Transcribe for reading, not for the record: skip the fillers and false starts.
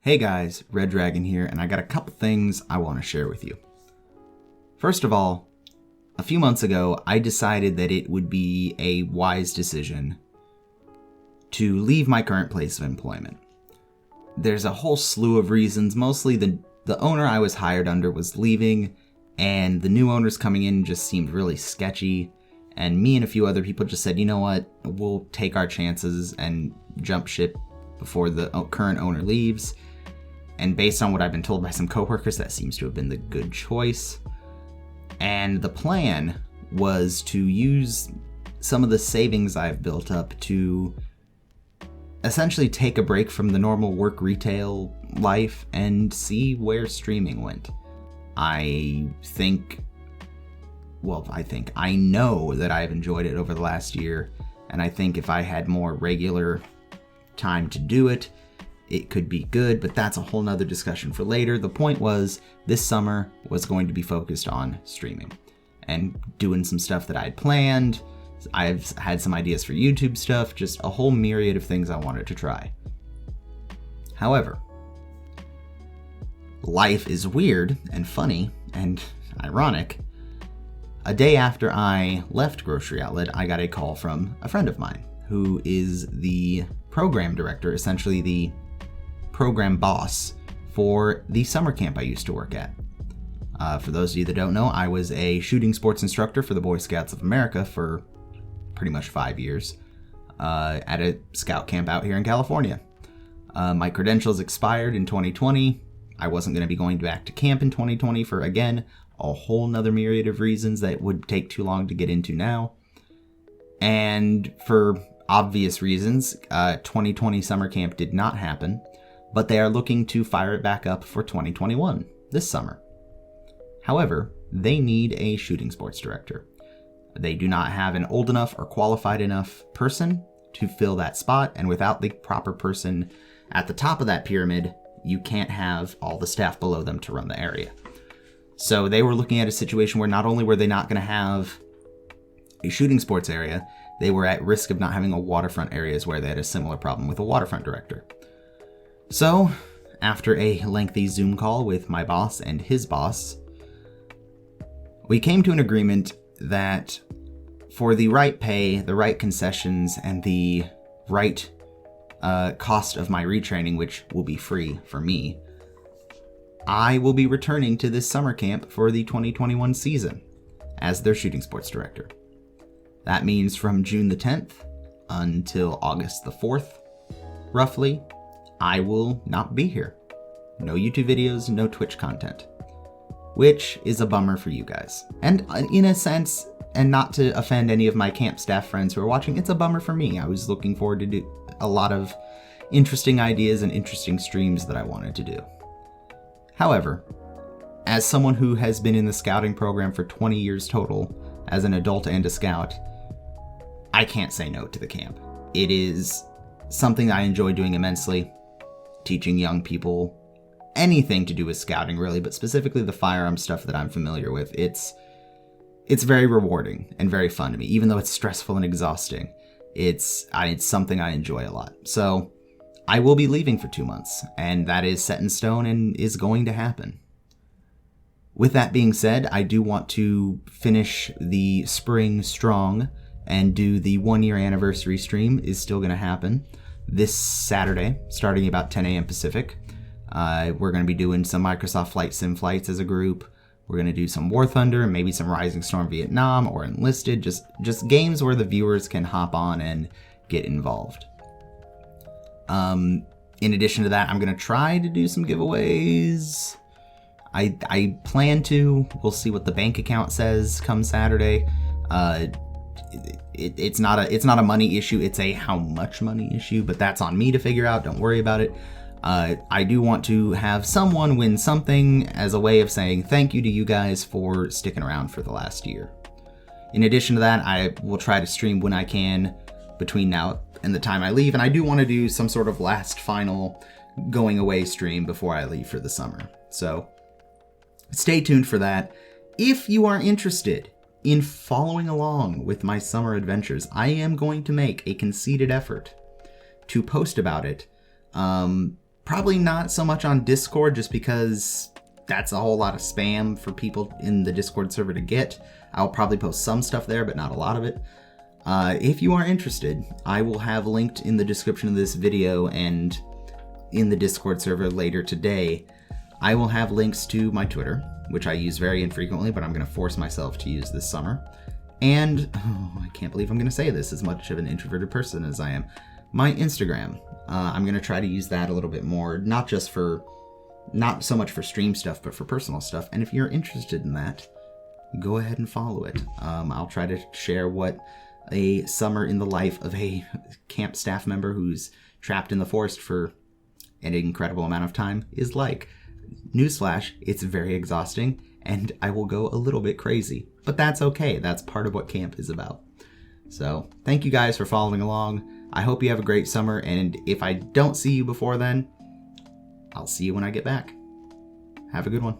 Hey guys, Red Dragon here, and I got a couple things I want to share with you. First of all, a few months ago, I decided that it would be a wise decision to leave my current place of employment. There's a whole slew of reasons. Mostly the owner I was hired under was leaving, and the new owners coming in just seemed really sketchy, and me and a few other people just said, you know what, we'll take our chances and jump ship before the current owner leaves. And based on what I've been told by some coworkers, that seems to have been the good choice. And the plan was to use some of the savings I've built up to essentially take a break from the normal work retail life and see where streaming went. I know that I've enjoyed it over the last year, and I think if I had more regular time to do it, it could be good, but that's a whole nother discussion for later. The point was, this summer was going to be focused on streaming and doing some stuff that I'd planned. I've had some ideas for YouTube stuff, just a whole myriad of things I wanted to try. However, life is weird and funny and ironic. A day after I left Grocery Outlet, I got a call from a friend of mine who is the program director, essentially the program boss for the summer camp I used to work at. For those of you that don't know, I was a shooting sports instructor for the Boy Scouts of America for pretty much 5 years at a scout camp out here in California. My credentials expired in 2020. I wasn't going to be going back to camp in 2020 for, again, a whole nother myriad of reasons that would take too long to get into now. And for obvious reasons, 2020 summer camp did not happen, but they are looking to fire it back up for 2021, this summer. However, they need a shooting sports director. They do not have an old enough or qualified enough person to fill that spot, and without the proper person at the top of that pyramid, you can't have all the staff below them to run the area. So they were looking at a situation where not only were they not going to have a shooting sports area, they were at risk of not having a waterfront areas where they had a similar problem with a waterfront director. So, after a lengthy Zoom call with my boss and his boss, we came to an agreement that for the right pay, the right concessions, and the right cost of my retraining, which will be free for me, I will be returning to this summer camp for the 2021 season as their shooting sports director. That means from June the 10th until August the 4th, roughly, I will not be here. No YouTube videos, no Twitch content. Which is a bummer for you guys. And in a sense, and not to offend any of my camp staff friends who are watching, it's a bummer for me. I was looking forward to do a lot of interesting ideas and interesting streams that I wanted to do. However, as someone who has been in the scouting program for 20 years total, as an adult and a scout, I can't say no to the camp. It is something I enjoy doing immensely, teaching young people anything to do with scouting, really, but specifically the firearm stuff that I'm familiar with. It's very rewarding and very fun to me, even though it's stressful and exhausting. It's something I enjoy a lot. So I will be leaving for 2 months, and that is set in stone and is going to happen. With that being said, I do want to finish the spring strong and do the 1-year anniversary stream is still going to happen this Saturday, starting about 10 a.m. Pacific. We're going to be doing some Microsoft Flight Sim flights as a group. We're going to do some War Thunder and maybe some Rising Storm Vietnam or Enlisted, just games where the viewers can hop on and get involved. In addition to that, I'm going to try to do some giveaways. I plan to. We'll see what the bank account says come Saturday. It's not a money issue. It's a how much money issue, but that's on me to figure out. Don't worry about it. I do want to have someone win something as a way of saying thank you to you guys for sticking around for the last year. In addition to that, I will try to stream when I can between now and the time I leave, and I do want to do some sort of last final going away stream before I leave for the summer. So stay tuned for that. If you are interested in following along with my summer adventures, I am going to make a conceited effort to post about it Probably not so much on Discord, just because that's a whole lot of spam for people in the Discord server to get. I'll probably post some stuff there, but not a lot of it. If you are interested, I will have linked in the description of this video and in the Discord server later today, I will have links to my Twitter, which I use very infrequently, but I'm going to force myself to use this summer. And, I can't believe I'm going to say this, as much of an introverted person as I am, my Instagram. I'm going to try to use that a little bit more, not so much for stream stuff, but for personal stuff. And if you're interested in that, go ahead and follow it. I'll try to share what a summer in the life of a camp staff member who's trapped in the forest for an incredible amount of time is like. Newsflash, it's very exhausting, and I will go a little bit crazy. But that's okay. That's part of what camp is about. So, thank you guys for following along. I hope you have a great summer, and if I don't see you before then, I'll see you when I get back. Have a good one.